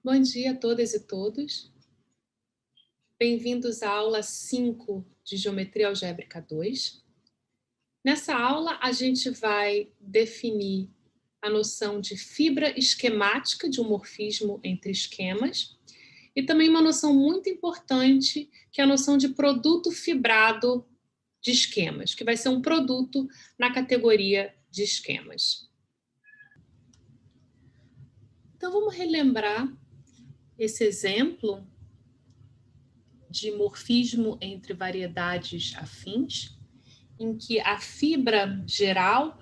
Bom dia a todas e todos. Bem-vindos à aula 5 de Geometria Algébrica 2. Nessa aula, a gente vai definir a noção de fibra esquemática de um morfismo entre esquemas e também uma noção muito importante, que é a noção de produto fibrado de esquemas, que vai ser um produto na categoria de esquemas. Então, vamos relembrar esse exemplo de morfismo entre variedades afins, em que a fibra geral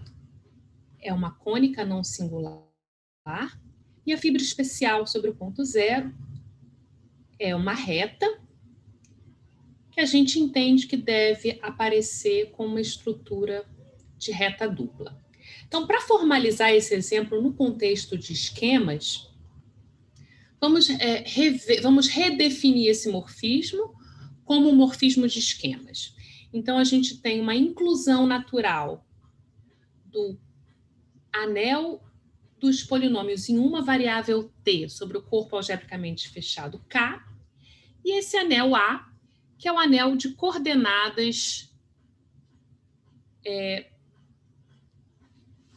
é uma cônica não singular e a fibra especial sobre o ponto zero é uma reta que a gente entende que deve aparecer com uma estrutura de reta dupla. Então, para formalizar esse exemplo no contexto de esquemas, vamos redefinir esse morfismo como um morfismo de esquemas. Então, a gente tem uma inclusão natural do anel dos polinômios em uma variável t sobre o corpo algebricamente fechado K, e esse anel A, que é o anel de coordenadas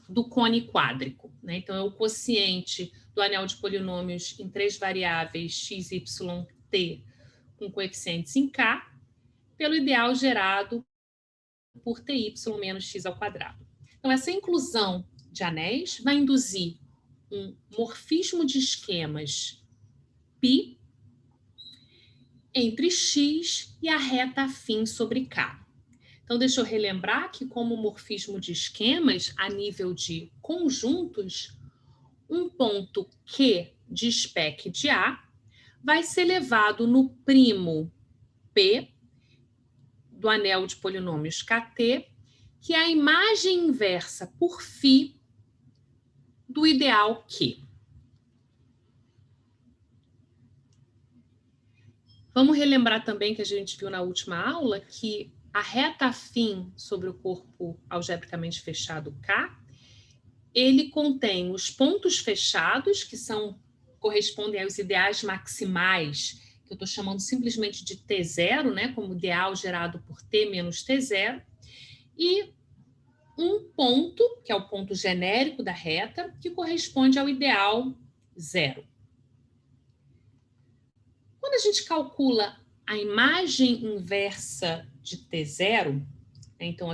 do cone quádrico, né? Então, é o quociente do anel de polinômios em 3 variáveis x, y, t, com coeficientes em K, pelo ideal gerado por ty menos x ao quadrado. Então, essa inclusão de anéis vai induzir um morfismo de esquemas π entre x e a reta afim sobre K. Então, deixa eu relembrar que, como morfismo de esquemas, a nível de conjuntos, um ponto Q de espec de A vai ser levado no primo P do anel de polinômios KT, que é a imagem inversa por φ do ideal Q. Vamos relembrar também que a gente viu na última aula que a reta afim sobre o corpo algebricamente fechado K, ele contém os pontos fechados, que correspondem aos ideais maximais, que eu estou chamando simplesmente de T0, né, como ideal gerado por T menos T0, e um ponto, que é o ponto genérico da reta, que corresponde ao ideal zero. Quando a gente calcula a imagem inversa de T0, então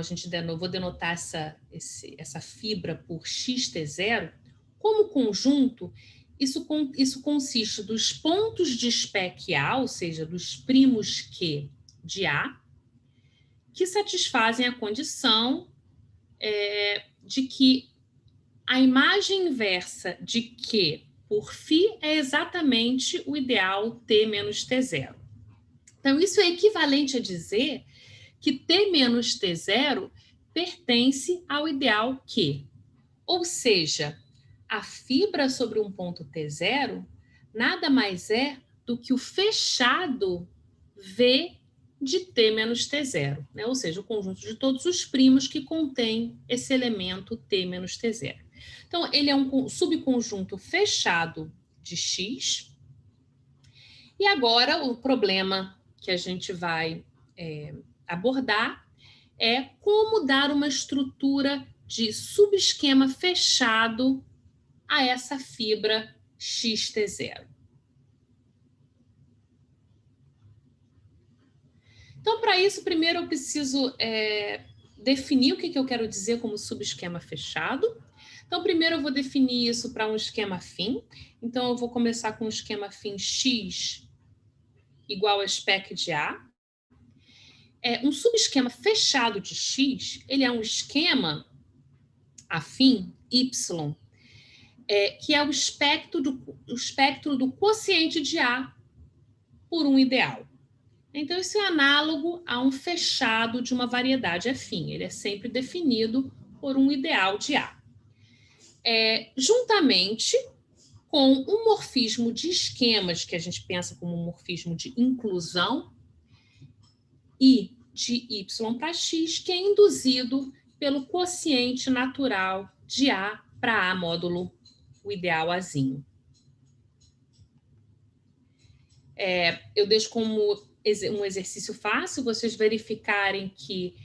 vou denotar essa fibra por xt0, como conjunto, isso consiste dos pontos de espec A, ou seja, dos primos Q de A, que satisfazem a condição de que a imagem inversa de Q por φ é exatamente o ideal T menos T0. Então, isso é equivalente a dizer que T menos T0 pertence ao ideal Q. Ou seja, a fibra sobre um ponto T0 nada mais é do que o fechado V de T menos T0, né? Ou seja, o conjunto de todos os primos que contém esse elemento T menos T0. Então, ele é um subconjunto fechado de X. E agora, o problema que a gente vai abordar é como dar uma estrutura de subesquema fechado a essa fibra xt0. Então, para isso, primeiro eu preciso definir o que eu quero dizer como subesquema fechado. Então, primeiro eu vou definir isso para um esquema afim. Então, eu vou começar com um esquema afim x igual a espec de A. Um subesquema fechado de x, ele é um esquema afim y, que é o espectro do quociente de A por um ideal. Então, isso é análogo a um fechado de uma variedade afim. Ele é sempre definido por um ideal de A. Juntamente com um morfismo de esquemas, que a gente pensa como um morfismo de inclusão, I de y para x, que é induzido pelo quociente natural de A para A módulo o ideal Azinho. Eu deixo como um exercício fácil vocês verificarem que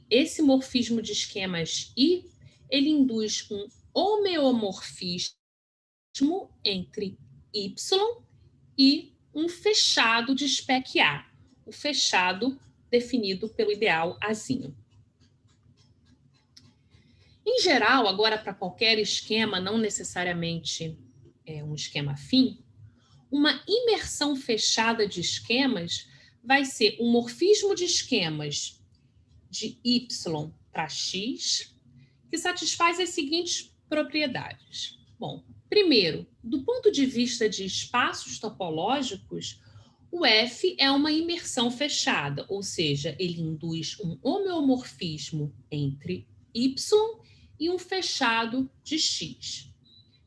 esse morfismo de esquemas I, ele induz um homeomorfismo entre Y e um fechado de spec A, o fechado definido pelo ideal Azinho. Em geral, agora para qualquer esquema, não necessariamente um esquema afim, uma imersão fechada de esquemas vai ser um morfismo de esquemas de Y para X, que satisfaz as seguintes propriedades. Bom, primeiro, do ponto de vista de espaços topológicos, o F é uma imersão fechada, ou seja, ele induz um homeomorfismo entre Y e um fechado de X.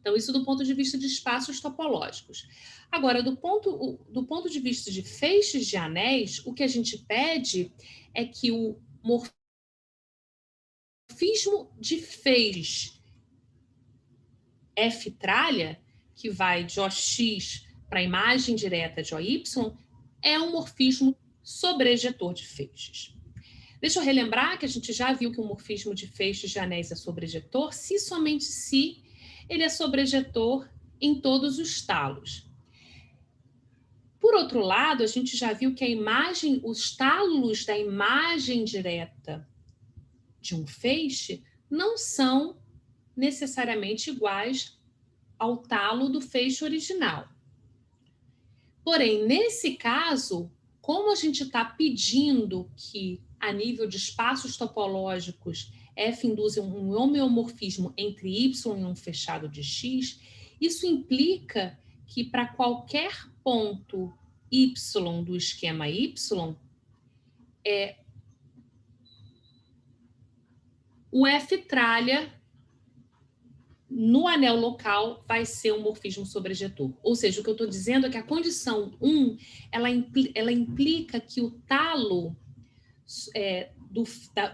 Então, isso do ponto de vista de espaços topológicos. Agora, do ponto de vista de feixes de anéis, o que a gente pede é que o morfismo de feixes F tralha, que vai de OX para a imagem direta de OY, é um morfismo sobrejetor de feixes. Deixa eu relembrar que a gente já viu que o morfismo de feixes de anéis é sobrejetor se somente se ele é sobrejetor em todos os talos. Por outro lado, a gente já viu que os talos da imagem direta de um feixe não são necessariamente iguais ao talo do feixe original. Porém, nesse caso, como a gente está pedindo que, a nível de espaços topológicos, F induza um homeomorfismo entre Y e um fechado de X, isso implica que para qualquer ponto Y do esquema Y, o F tralha no anel local vai ser um morfismo sobrejetor. Ou seja, o que eu estou dizendo é que a condição 1, ela implica que o talo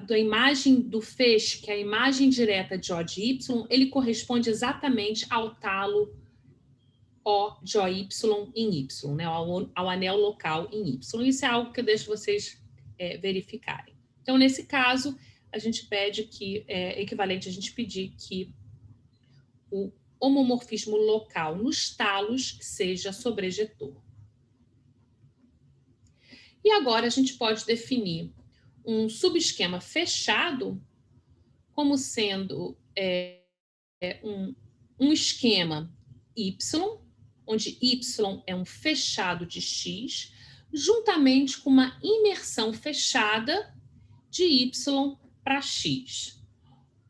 da imagem do feixe, que é a imagem direta de O de Y, ele corresponde exatamente ao talo O de OY em Y, né? ao anel local em Y. Isso é algo que eu deixo vocês verificarem. Então, nesse caso, a gente pede que, é equivalente a gente pedir que o homomorfismo local nos talos seja sobrejetor. E agora a gente pode definir um subesquema fechado como sendo um esquema Y, onde Y é um fechado de X, juntamente com uma imersão fechada de Y para X,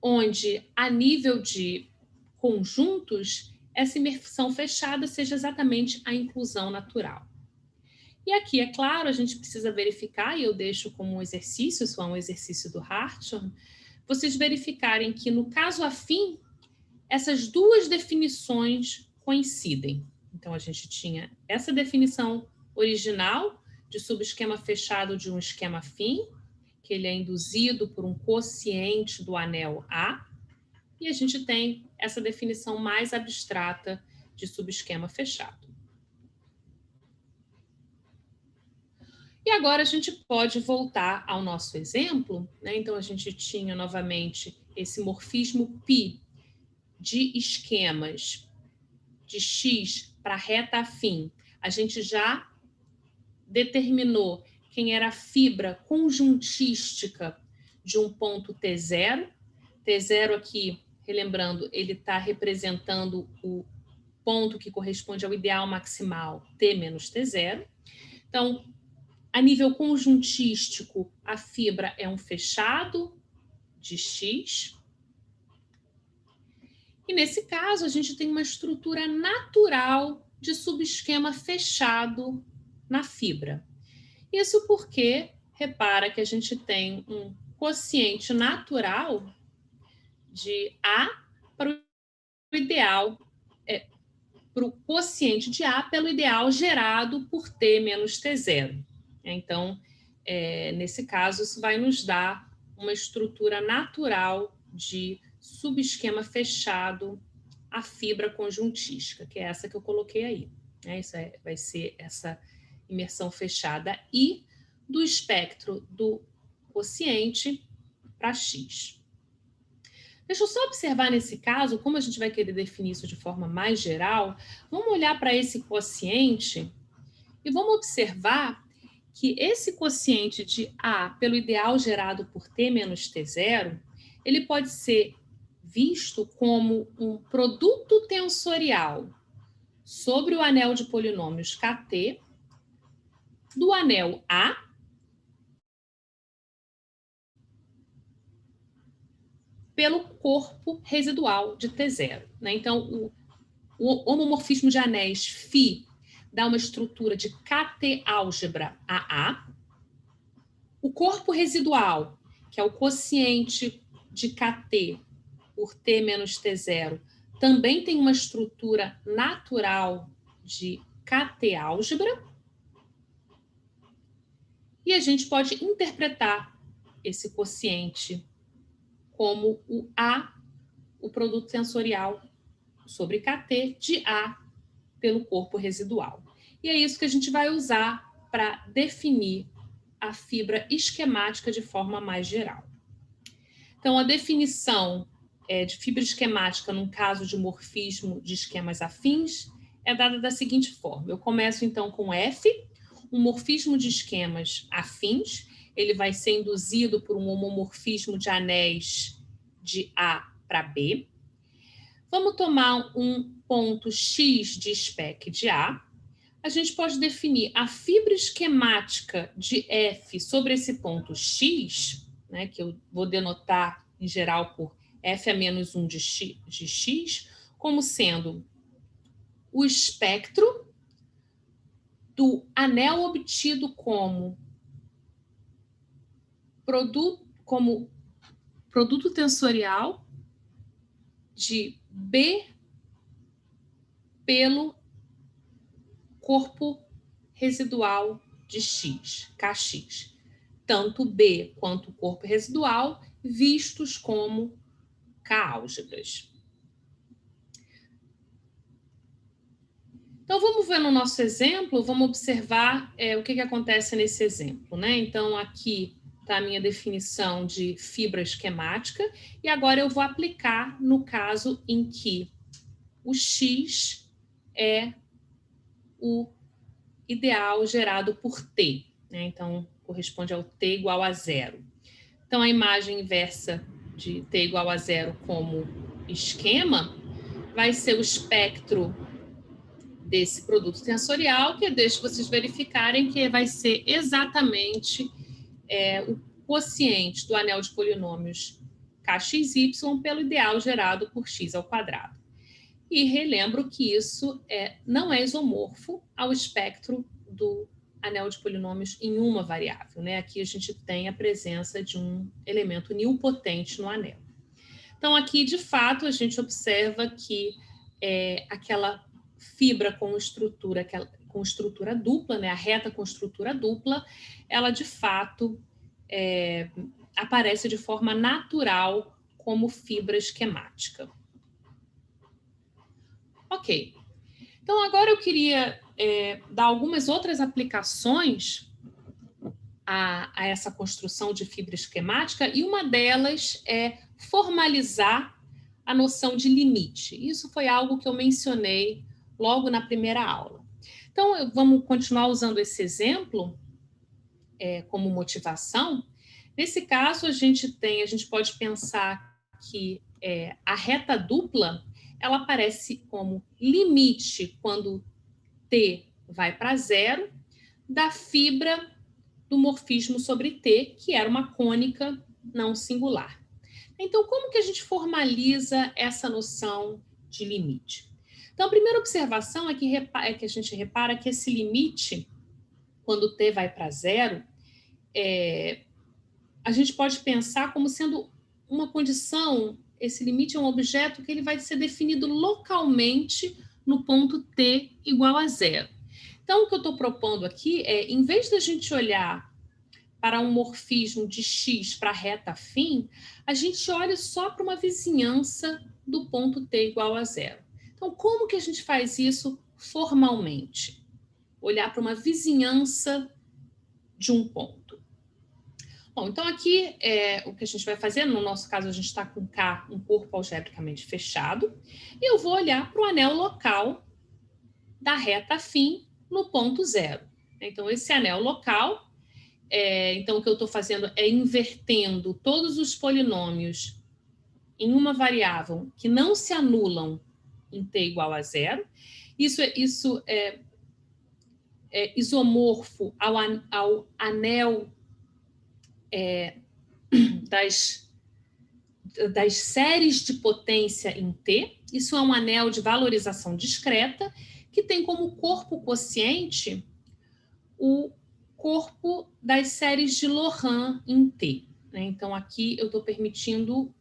onde a nível de conjuntos, essa imersão fechada seja exatamente a inclusão natural. E aqui, é claro, a gente precisa verificar, e eu deixo como um exercício, isso é um exercício do Hartshorne, vocês verificarem que, no caso afim, essas duas definições coincidem. Então, a gente tinha essa definição original de subesquema fechado de um esquema afim, que ele é induzido por um quociente do anel A, e a gente tem essa definição mais abstrata de subesquema fechado. E agora a gente pode voltar ao nosso exemplo, né? Então, a gente tinha novamente esse morfismo π de esquemas de X para reta afim. A gente já determinou quem era a fibra conjuntística de um ponto T0. T0 aqui, relembrando, ele está representando o ponto que corresponde ao ideal maximal T menos T0. Então, a nível conjuntístico, a fibra é um fechado de X. E nesse caso, a gente tem uma estrutura natural de subesquema fechado na fibra. Isso porque, repara que a gente tem um quociente natural de A para o ideal, para o quociente de A pelo ideal gerado por T menos T0. Então, nesse caso, isso vai nos dar uma estrutura natural de subesquema fechado à fibra conjuntística, que é essa que eu coloquei aí. Isso vai ser essa imersão fechada I, do espectro do quociente para X. Deixa eu só observar nesse caso, como a gente vai querer definir isso de forma mais geral, vamos olhar para esse quociente e vamos observar que esse quociente de A pelo ideal gerado por T menos T0, ele pode ser visto como um produto tensorial sobre o anel de polinômios KT do anel A pelo corpo residual de T0. Né? Então, o homomorfismo de anéis φ dá uma estrutura de KT álgebra AA. O corpo residual, que é o quociente de KT por T menos T0, também tem uma estrutura natural de KT álgebra. E a gente pode interpretar esse quociente como o A, o produto tensorial sobre KT de A pelo corpo residual. E é isso que a gente vai usar para definir a fibra esquemática de forma mais geral. Então, a definição de fibra esquemática, num caso de morfismo de esquemas afins, é dada da seguinte forma. Eu começo, então, com F, um morfismo de esquemas afins. Ele vai ser induzido por um homomorfismo de anéis de A para B. Vamos tomar um ponto X de spec de A. A gente pode definir a fibra esquemática de F sobre esse ponto X, né, que eu vou denotar em geral por F a menos 1 de X, como sendo o espectro do anel obtido como produto tensorial de B pelo corpo residual de X, Kx. Tanto B quanto o corpo residual vistos como K-álgebras. Então, vamos ver no nosso exemplo, vamos observar o que acontece nesse exemplo, né? Então, aqui está a minha definição de fibra esquemática, e agora eu vou aplicar no caso em que o X é o ideal gerado por T, né? Então, corresponde ao T igual a 0. Então, a imagem inversa de T igual a 0 como esquema vai ser o espectro desse produto tensorial, que deixa vocês verificarem que vai ser exatamente o quociente do anel de polinômios kxy pelo ideal gerado por x ao quadrado. E relembro que isso não é isomorfo ao espectro do anel de polinômios em uma variável, né? Aqui a gente tem a presença de um elemento nilpotente no anel. Então, aqui, de fato, a gente observa que aquela fibra com estrutura dupla, né? A reta com estrutura dupla, ela, de fato, aparece de forma natural como fibra esquemática. Ok. Então, agora eu queria dar algumas outras aplicações a essa construção de fibra esquemática, e uma delas é formalizar a noção de limite. Isso foi algo que eu mencionei logo na primeira aula. Então, vamos continuar usando esse exemplo como motivação. Nesse caso, a gente pode pensar que a reta dupla ela aparece como limite quando T vai para 0 da fibra do morfismo sobre T, que era uma cônica não singular. Então, como que a gente formaliza essa noção de limite? Então, a primeira observação é que a gente repara que esse limite, quando T vai para 0, a gente pode pensar como sendo uma condição. Esse limite é um objeto que ele vai ser definido localmente no ponto T igual a 0. Então, o que eu estou propondo aqui em vez da gente olhar para um morfismo de X para a reta fim, a gente olha só para uma vizinhança do ponto T igual a 0. Então, como que a gente faz isso formalmente? olhar para uma vizinhança de um ponto. Bom, então aqui o que a gente vai fazer, no nosso caso a gente está com K, um corpo algebricamente fechado, e eu vou olhar para o anel local da reta afim no ponto zero. Então esse anel local, então o que eu estou fazendo é invertendo todos os polinômios em uma variável que não se anulam em t igual a zero. Isso é isomorfo ao anel das séries de potência em T. Isso é um anel de valorização discreta que tem como corpo quociente o corpo das séries de Laurent em T. Então, aqui eu estou permitindo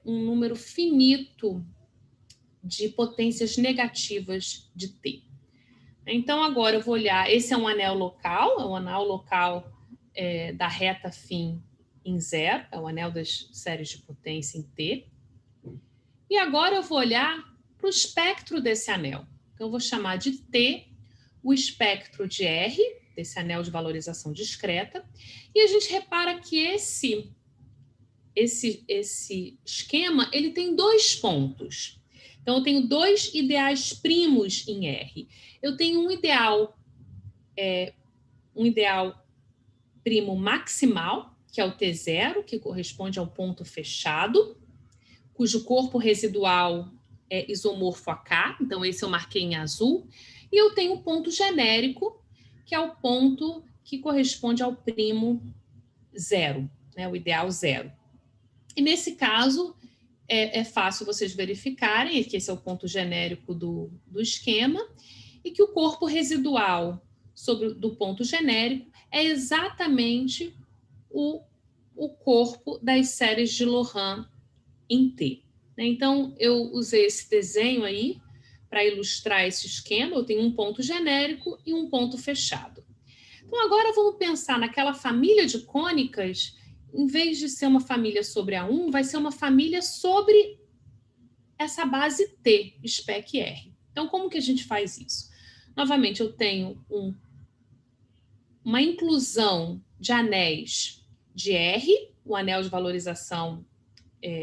um número finito de potências negativas de T. Então, agora eu vou olhar, esse é um anel local, é um anel local da reta fim em zero, é o anel das séries de potência em T. E agora eu vou olhar para o espectro desse anel. Então, eu vou chamar de T o espectro de R, desse anel de valorização discreta, e a gente repara que esse esquema ele tem dois pontos. Então, eu tenho dois ideais primos em R. Eu tenho um ideal primo maximal, que é o T0, que corresponde ao ponto fechado, cujo corpo residual é isomorfo a K, então esse eu marquei em azul, e eu tenho o ponto genérico, que é o ponto que corresponde ao primo zero, né, o ideal zero. E nesse caso, é fácil vocês verificarem que esse é o ponto genérico do esquema, e que o corpo residual do ponto genérico é exatamente o corpo das séries de Laurent em T. Então, eu usei esse desenho aí para ilustrar esse esquema. Eu tenho um ponto genérico e um ponto fechado. Então, agora vamos pensar naquela família de cônicas. Em vez de ser uma família sobre A1, vai ser uma família sobre essa base T, spec R. Então, como que a gente faz isso? Novamente, eu tenho uma inclusão de anéis de R, o anel de valorização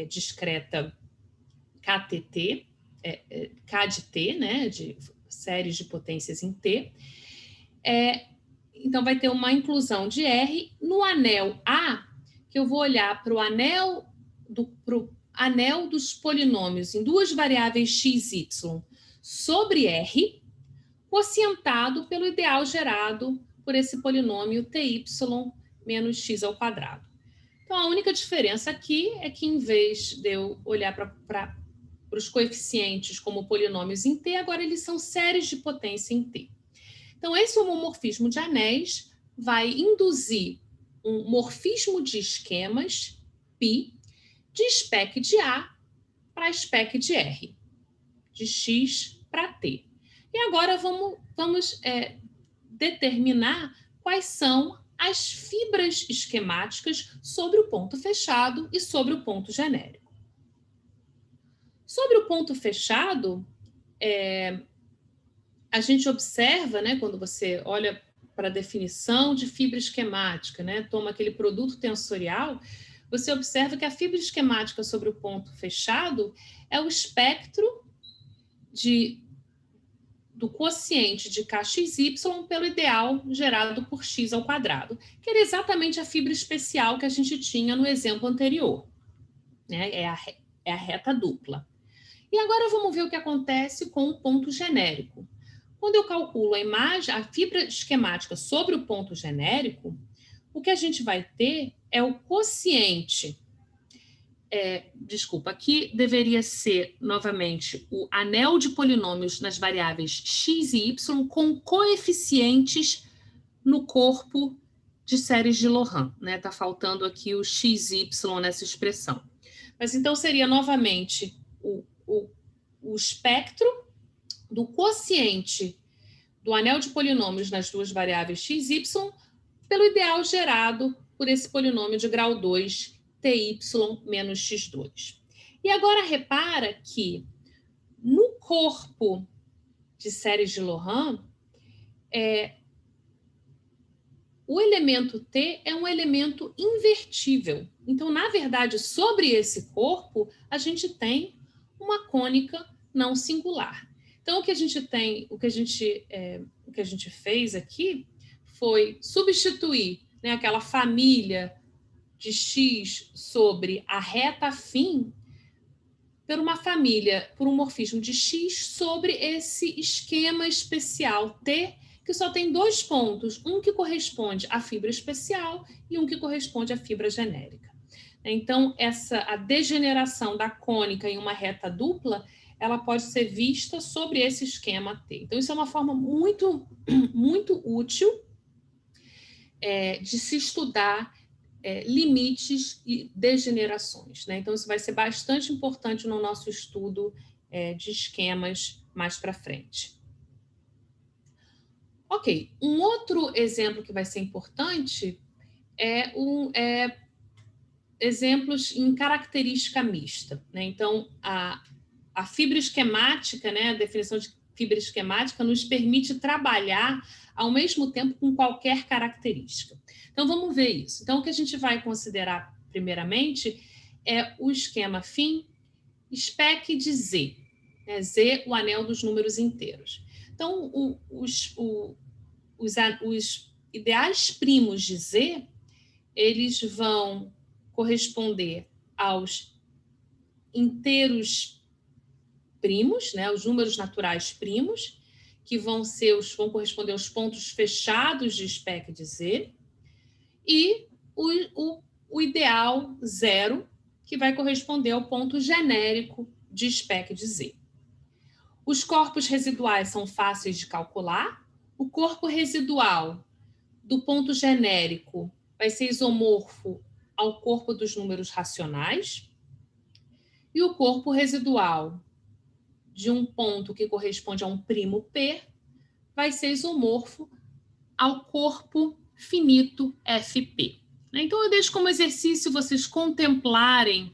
discreta KTT, K de T, né, de séries de potências em T. Então, vai ter uma inclusão de R. No anel A, que eu vou olhar para o anel dos polinômios em duas variáveis x e y sobre R, quocientado pelo ideal gerado por esse polinômio ty menos x ao quadrado. Então, a única diferença aqui é que, em vez de eu olhar para os coeficientes como polinômios em T, agora eles são séries de potência em T. Então, esse homomorfismo de anéis vai induzir um morfismo de esquemas, π, de spec de A para spec de R, de X para T. E agora vamos determinar quais são as fibras esquemáticas sobre o ponto fechado e sobre o ponto genérico. Sobre o ponto fechado, a gente observa, né, quando você olha para a definição de fibra esquemática, né, toma aquele produto tensorial, você observa que a fibra esquemática sobre o ponto fechado é o espectro do quociente de KXY pelo ideal gerado por x ao quadrado, que era exatamente a fibra especial que a gente tinha no exemplo anterior. Né? É a reta dupla. E agora vamos ver o que acontece com o ponto genérico. Quando eu calculo a fibra esquemática sobre o ponto genérico, o que a gente vai ter é o quociente. Aqui deveria ser, novamente, o anel de polinômios nas variáveis x e y com coeficientes no corpo de séries de Laurent. Está faltando aqui o x e y nessa expressão. Mas então seria, novamente, o espectro do quociente do anel de polinômios nas duas variáveis x e y pelo ideal gerado por esse polinômio de grau 2, ty menos x2. E agora repara que no corpo de séries de Laurent, o elemento T é um elemento invertível. Então, na verdade, sobre esse corpo, a gente tem uma cônica não singular. Então, o que a gente fez aqui foi substituir, né, aquela família de X sobre a reta afim por uma família, por um morfismo de X sobre esse esquema especial T, que só tem 2 pontos, um que corresponde à fibra especial e um que corresponde à fibra genérica. Então, a degeneração da cônica em uma reta dupla, ela pode ser vista sobre esse esquema T. Então, isso é uma forma muito, muito útil de se estudar limites e degenerações, né? Então, isso vai ser bastante importante no nosso estudo de esquemas mais para frente. Ok, um outro exemplo que vai ser importante é exemplos em característica mista, né? Então, a fibra esquemática, né, a definição de fibra esquemática nos permite trabalhar ao mesmo tempo com qualquer característica. Então, vamos ver isso. Então, o que a gente vai considerar, primeiramente, é o esquema fim spec de Z. Né? Z, o anel dos números inteiros. Então, os ideais primos de Z, eles vão corresponder aos inteiros primos, né, os números naturais primos, que vão corresponder aos pontos fechados de spec de Z, e o ideal zero, que vai corresponder ao ponto genérico de spec de Z. Os corpos residuais são fáceis de calcular. O corpo residual do ponto genérico vai ser isomorfo ao corpo dos números racionais. E o corpo residual de um ponto que corresponde a um primo P vai ser isomorfo ao corpo finito FP. Então, eu deixo como exercício vocês contemplarem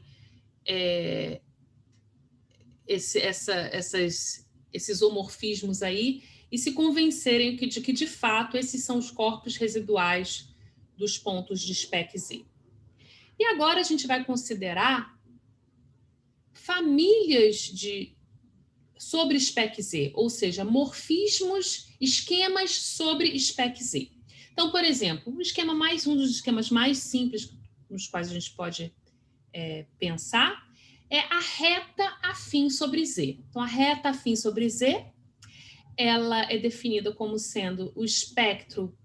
esses isomorfismos aí e se convencerem de que, de fato, esses são os corpos residuais dos pontos de spec Z. E agora a gente vai considerar famílias sobre spec Z, ou seja, morfismos, esquemas sobre spec Z. Então, por exemplo, um dos esquemas mais simples nos quais a gente pode pensar é a reta afim sobre Z. Então, a reta afim sobre Z, ela é definida como sendo o espectro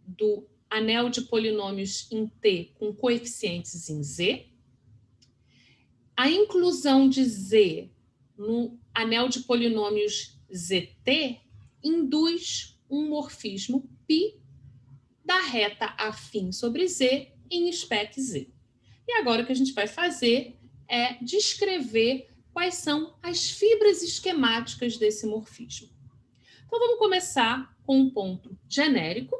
do anel de polinômios em T com coeficientes em Z. A inclusão de Z no anel de polinômios ZT induz um morfismo π da reta afim sobre Z em spec Z. E agora o que a gente vai fazer é descrever quais são as fibras esquemáticas desse morfismo. Então, vamos começar com um ponto genérico.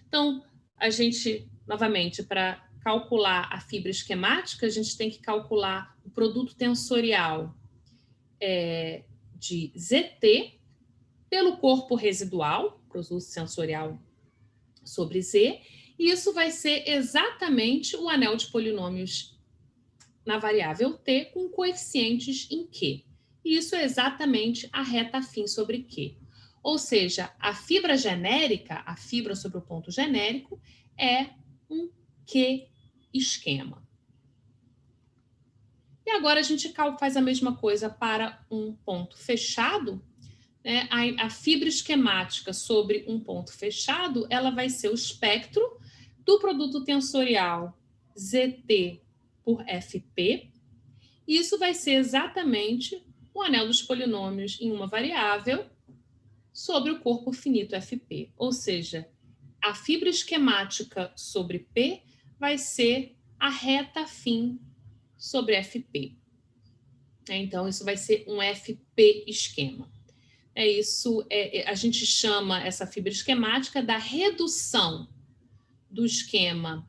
Então, a gente, novamente, para calcular a fibra esquemática, a gente tem que calcular o produto tensorial de ZT pelo corpo residual, produto sensorial sobre Z, e isso vai ser exatamente o anel de polinômios na variável T com coeficientes em Q. E isso é exatamente a reta afim sobre Q. Ou seja, a fibra genérica, a fibra sobre o ponto genérico, é um Q esquema. E agora a gente faz a mesma coisa para um ponto fechado. Né? A fibra esquemática sobre um ponto fechado, ela vai ser o espectro do produto tensorial ZT por FP. E isso vai ser exatamente o anel dos polinômios em uma variável sobre o corpo finito FP. Ou seja, a fibra esquemática sobre P vai ser a reta afim sobre FP. Então, isso vai ser um FP esquema. A gente chama essa fibra esquemática da redução do esquema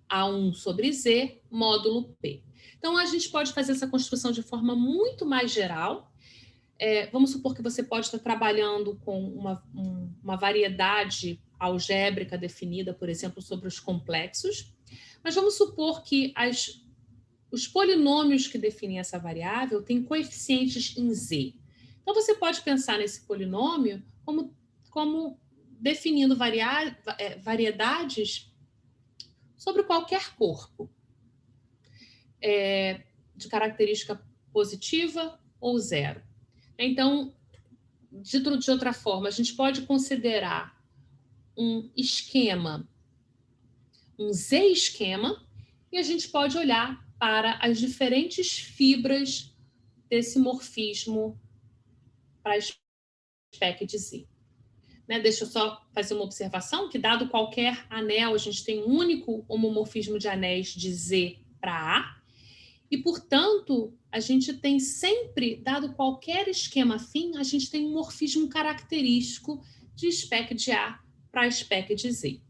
A1 sobre Z, módulo P. Então, a gente pode fazer essa construção de forma muito mais geral. Vamos supor que você pode estar trabalhando com uma variedade algébrica definida, por exemplo, sobre os complexos, mas vamos supor que os polinômios que definem essa variável têm coeficientes em z. Então, você pode pensar nesse polinômio como definindo variedades sobre qualquer corpo, de característica positiva ou zero. Então, dito de outra forma, a gente pode considerar um esquema, um z-esquema, e a gente pode olhar para as diferentes fibras desse morfismo para a spec de z. Deixa eu só fazer uma observação, que dado qualquer anel, a gente tem um único homomorfismo de anéis de z para A, e, portanto, a gente tem sempre, dado qualquer esquema afim, a gente tem um morfismo característico de spec de A para spec de Z.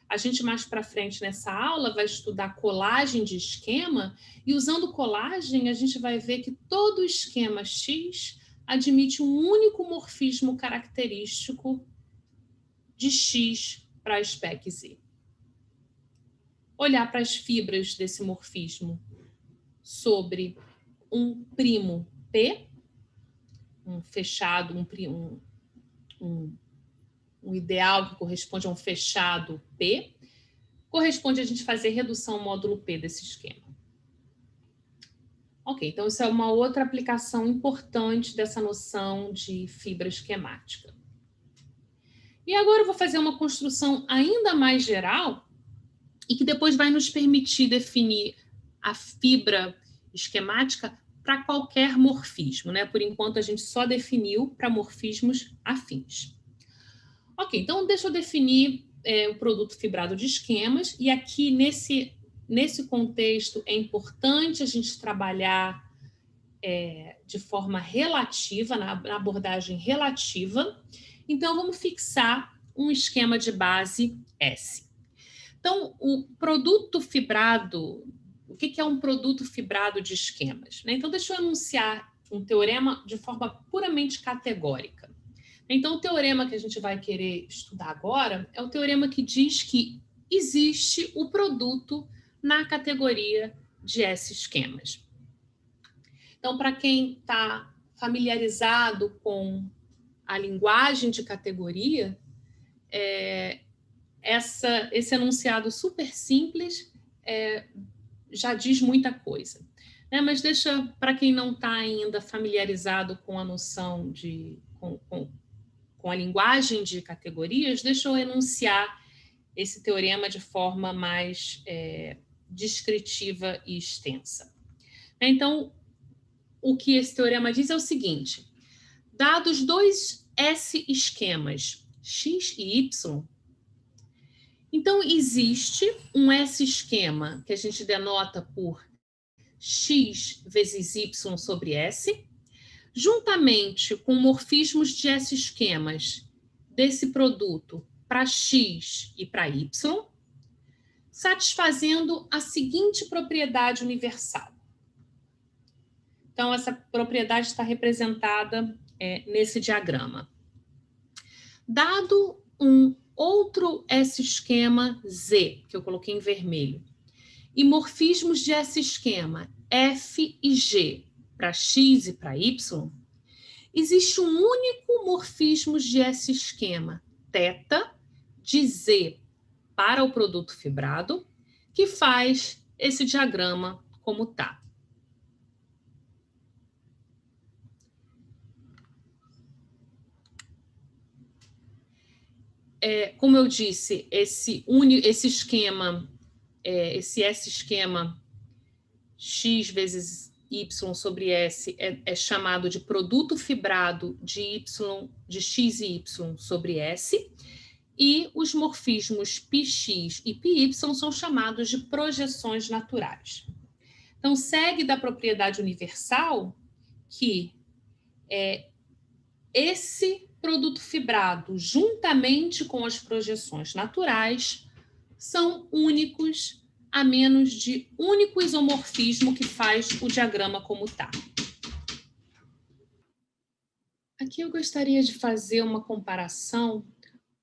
A gente, mais para frente nessa aula, vai estudar colagem de esquema, e usando colagem, a gente vai ver que todo esquema X admite um único morfismo característico de X para spec Z. Olhar para as fibras desse morfismo sobre um primo P, um fechado, um ideal que corresponde a um fechado P, corresponde a gente fazer redução módulo P desse esquema. Ok, então isso é uma outra aplicação importante dessa noção de fibra esquemática. E agora eu vou fazer uma construção ainda mais geral e que depois vai nos permitir definir a fibra esquemática para qualquer morfismo, Por enquanto, a gente só definiu para morfismos afins. Ok, então deixa eu definir o produto fibrado de esquemas, e aqui nesse contexto é importante a gente trabalhar de forma relativa, na abordagem relativa. Então, vamos fixar um esquema de base S. Então, o produto fibrado, o que é um produto fibrado de esquemas? Então, deixa eu enunciar um teorema de forma puramente categórica. Então, o teorema que a gente vai querer estudar agora é o teorema que diz que existe o produto na categoria de S-esquemas. Então, para quem está familiarizado com a linguagem de categoria, esse enunciado super simples já diz muita coisa. Mas deixa, para quem não está ainda familiarizado com a noção com a linguagem de categorias, deixa eu enunciar esse teorema de forma mais descritiva e extensa. Então, o que esse teorema diz é o seguinte: dados dois S-esquemas, X e Y, então existe um S-esquema que a gente denota por X vezes Y sobre S, juntamente com morfismos de S-esquemas desse produto para X e para Y, satisfazendo a seguinte propriedade universal. Então, essa propriedade está representada nesse diagrama. Dado um outro S-esquema Z, que eu coloquei em vermelho, e morfismos de S-esquema F e G para X e para Y, existe um único morfismo de S-esquema θ de Z para o produto fibrado, que faz esse diagrama como está. Como eu disse, esse esquema, esse S-esquema X vezes Y sobre S é chamado de produto fibrado de X e Y sobre S, e os morfismos πx e πy são chamados de projeções naturais. Então, segue da propriedade universal que esse produto fibrado, juntamente com as projeções naturais, são únicos, a menos de único isomorfismo que faz o diagrama como está. aqui eu gostaria de fazer uma comparação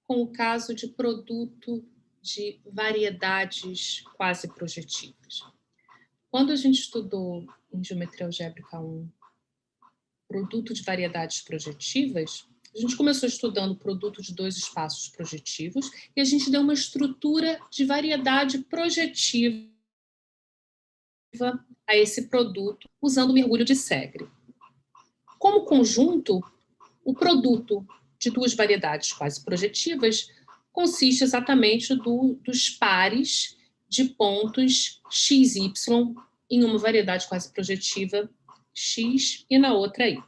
com o caso de produto de variedades quase projetivas. Quando a gente estudou em Geometria Algébrica 1, produto de variedades projetivas, a gente começou estudando produto de dois espaços projetivos e a gente deu uma estrutura de variedade projetiva a esse produto usando o mergulho de Segre. Como conjunto, o produto de duas variedades quase projetivas consiste exatamente dos pares de pontos x, y em uma variedade quase projetiva x e na outra y.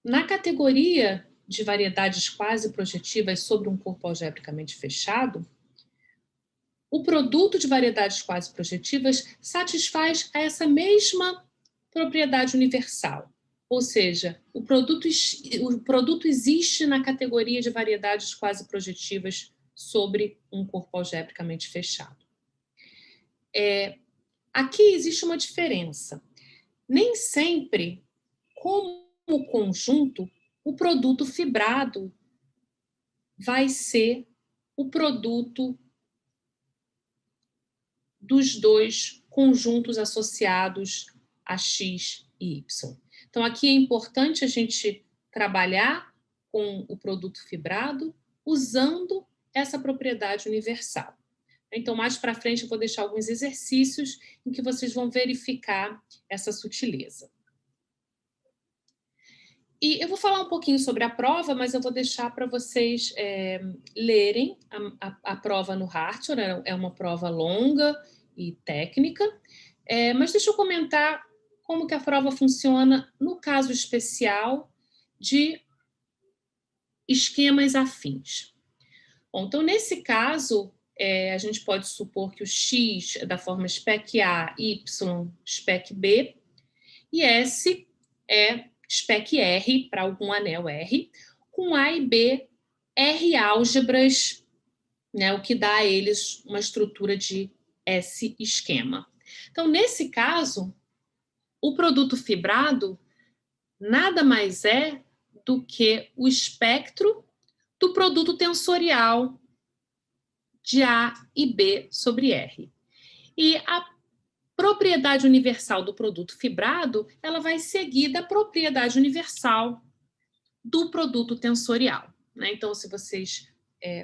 Na categoria de variedades quase projetivas sobre um corpo algebricamente fechado, o produto de variedades quase projetivas satisfaz a essa mesma propriedade universal, ou seja, o produto existe na categoria de variedades quase projetivas sobre um corpo algebricamente fechado. Aqui existe uma diferença. Nem sempre, como conjunto, o produto fibrado vai ser o produto dos dois conjuntos associados a x e y. Então, aqui é importante a gente trabalhar com o produto fibrado usando essa propriedade universal. Então, mais para frente, eu vou deixar alguns exercícios em que vocês vão verificar essa sutileza. E eu vou falar um pouquinho sobre a prova, mas eu vou deixar para vocês lerem a prova no Hartior. É uma prova longa e técnica, mas deixa eu comentar como que a prova funciona no caso especial de esquemas afins. Bom, então, nesse caso, a gente pode supor que o x é da forma spec A, y, spec B, e S é spec R, para algum anel R, com A e B R álgebras, né, o que dá a eles uma estrutura de S-esquema. Então, nesse caso, o produto fibrado nada mais é do que o espectro do produto tensorial de A e B sobre R. E a propriedade universal do produto fibrado, ela vai seguir da propriedade universal do produto tensorial, né? Então, se vocês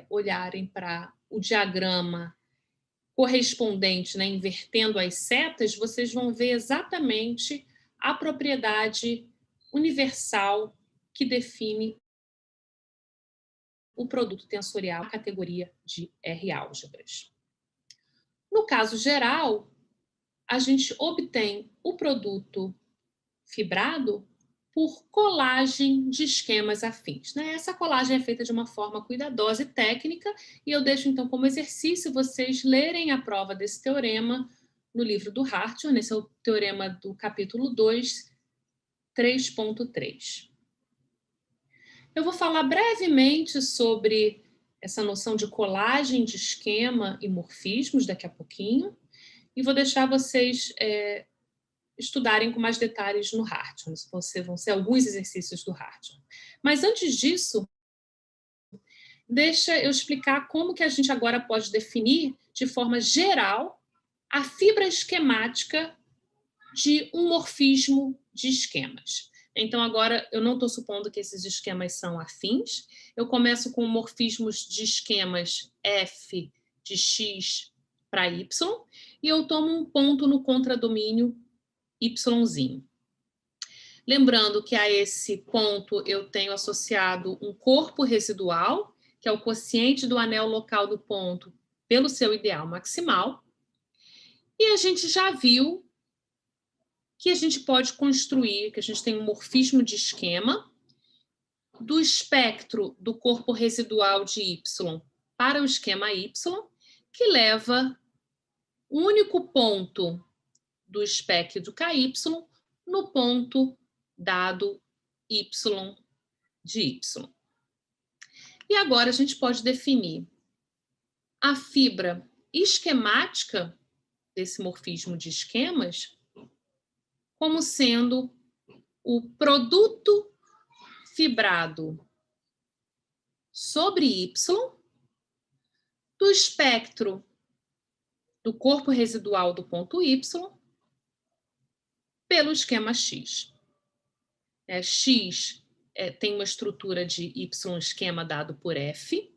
olharem para o diagrama correspondente, né, invertendo as setas, vocês vão ver exatamente a propriedade universal que define o produto tensorial, a categoria de R-álgebras. No caso geral, a gente obtém o produto fibrado por colagem de esquemas afins, né? Essa colagem é feita de uma forma cuidadosa e técnica, e eu deixo então como exercício vocês lerem a prova desse teorema no livro do Hartior, esse é o teorema do capítulo 2, 3.3. Eu vou falar brevemente sobre essa noção de colagem de esquema e morfismos daqui a pouquinho, e vou deixar vocês estudarem com mais detalhes no Hartior. Vão ser alguns exercícios do Hartior. Mas antes disso, deixa eu explicar como que a gente agora pode definir de forma geral a fibra esquemática de um morfismo de esquemas. Então, agora, eu não estou supondo que esses esquemas são afins. Eu começo com morfismos de esquemas F de X para Y, e eu tomo um ponto no contradomínio Yzinho. Lembrando que a esse ponto eu tenho associado um corpo residual, que é o quociente do anel local do ponto pelo seu ideal maximal. E a gente já viu que a gente pode construir, que a gente tem um morfismo de esquema do espectro do corpo residual de Y para o esquema Y, que leva o único ponto do espectro do KY no ponto dado Y de Y. E agora a gente pode definir a fibra esquemática desse morfismo de esquemas como sendo o produto fibrado sobre Y do espectro do corpo residual do ponto Y pelo esquema X. X tem uma estrutura de Y esquema dado por F.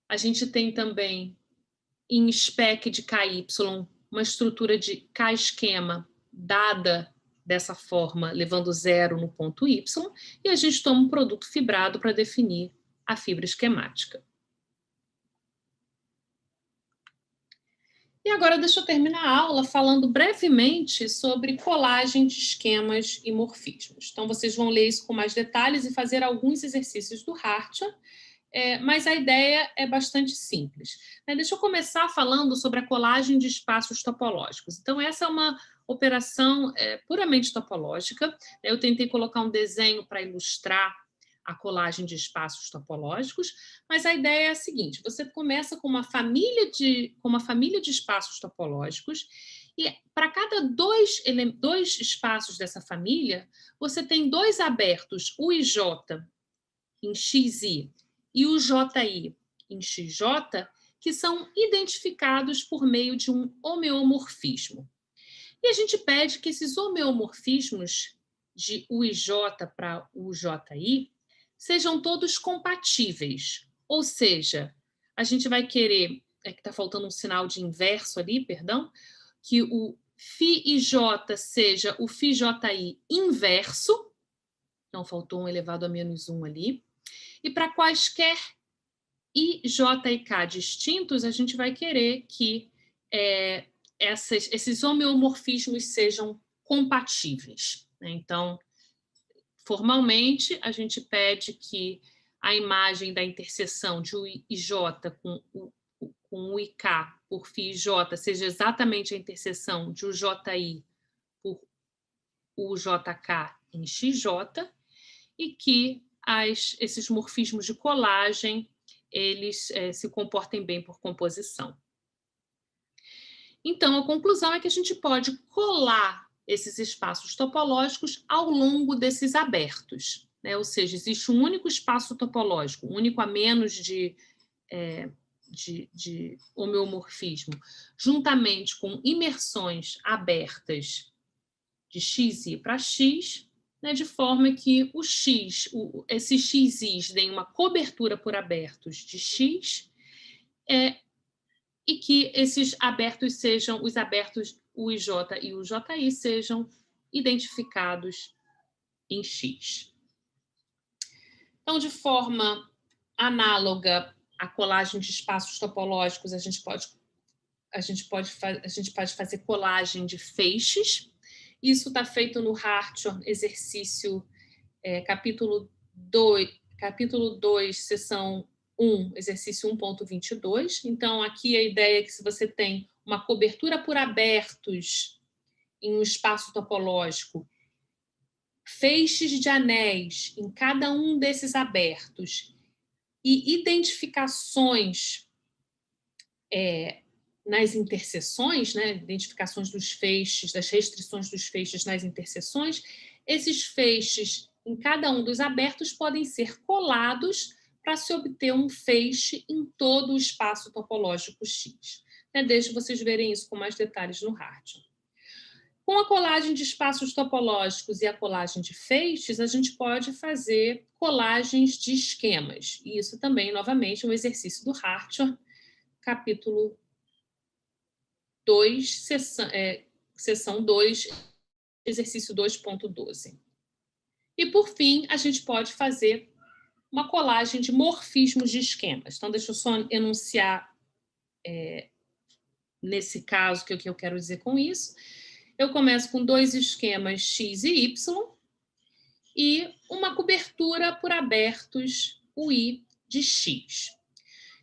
A gente tem também, em spec de KY, uma estrutura de K esquema dada dessa forma, levando zero no ponto Y, e a gente toma um produto fibrado para definir a fibra esquemática. E agora deixa eu terminar a aula falando brevemente sobre colagem de esquemas e morfismos. Então, vocês vão ler isso com mais detalhes e fazer alguns exercícios do Hartion, mas a ideia é bastante simples. Deixa eu começar falando sobre a colagem de espaços topológicos. Então, essa é uma operação puramente topológica. Eu tentei colocar um desenho para ilustrar a colagem de espaços topológicos, mas a ideia é a seguinte: você começa com uma família de espaços topológicos, e para cada dois espaços dessa família, você tem dois abertos, o IJ em XI e o JI em XJ, que são identificados por meio de um homeomorfismo. E a gente pede que esses homeomorfismos de UIJ para UJI sejam todos compatíveis. Ou seja, a gente vai querer, que está faltando um sinal de inverso ali, perdão, que o φIJ seja o φJI inverso, então faltou um elevado a menos 1 ali, e para quaisquer I, J e K distintos, a gente vai querer que esses homeomorfismos sejam compatíveis. Então, formalmente, a gente pede que a imagem da interseção de IJ com o IK por φJ seja exatamente a interseção de UJI por UJK em XJ, e que esses morfismos de colagem eles se comportem bem por composição. Então, a conclusão é que a gente pode colar esses espaços topológicos ao longo desses abertos, né? Ou seja, existe um único espaço topológico, um único a menos de homeomorfismo, juntamente com imersões abertas de XI para X, né, de forma que esses XIs deem uma cobertura por abertos de X, e que esses abertos sejam, os abertos UIJ e UJI sejam identificados em X. Então, de forma análoga à colagem de espaços topológicos, a gente pode fazer colagem de feixes. Isso está feito no Hartion, exercício capítulo 2, seção 1, exercício 1.22. Então, aqui a ideia é que se você tem uma cobertura por abertos em um espaço topológico, feixes de anéis em cada um desses abertos e identificações nas interseções, né, identificações dos feixes, das restrições dos feixes nas interseções, esses feixes em cada um dos abertos podem ser colados para se obter um feixe em todo o espaço topológico X. Deixo vocês verem isso com mais detalhes no Hartion. Com a colagem de espaços topológicos e a colagem de feixes, a gente pode fazer colagens de esquemas. E isso também, novamente, é um exercício do Hartion, capítulo 2, seção 2, exercício 2.12. E, por fim, a gente pode fazer uma colagem de morfismos de esquemas. Então, deixa eu só enunciar, nesse caso, o que eu quero dizer com isso. Eu começo com dois esquemas X e Y e uma cobertura por abertos UI de X.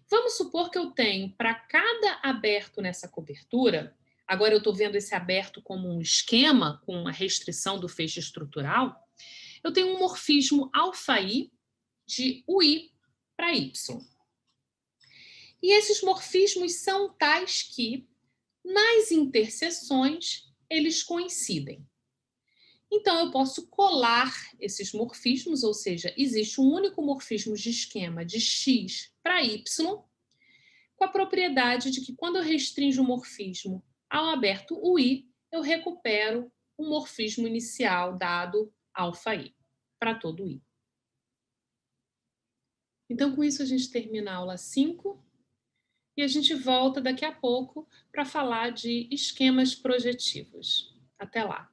Vamos supor que eu tenho, para cada aberto nessa cobertura, agora eu estou vendo esse aberto como um esquema, com uma restrição do feixe estrutural, eu tenho um morfismo alfa-I de UI para Y. E esses morfismos são tais que, nas interseções, eles coincidem. Então, eu posso colar esses morfismos, ou seja, existe um único morfismo de esquema de x para y, com a propriedade de que quando eu restringo o morfismo ao aberto o i, eu recupero o morfismo inicial dado αi, para todo i. Então, com isso, a gente termina a aula 5 e a gente volta daqui a pouco para falar de esquemas projetivos. Até lá!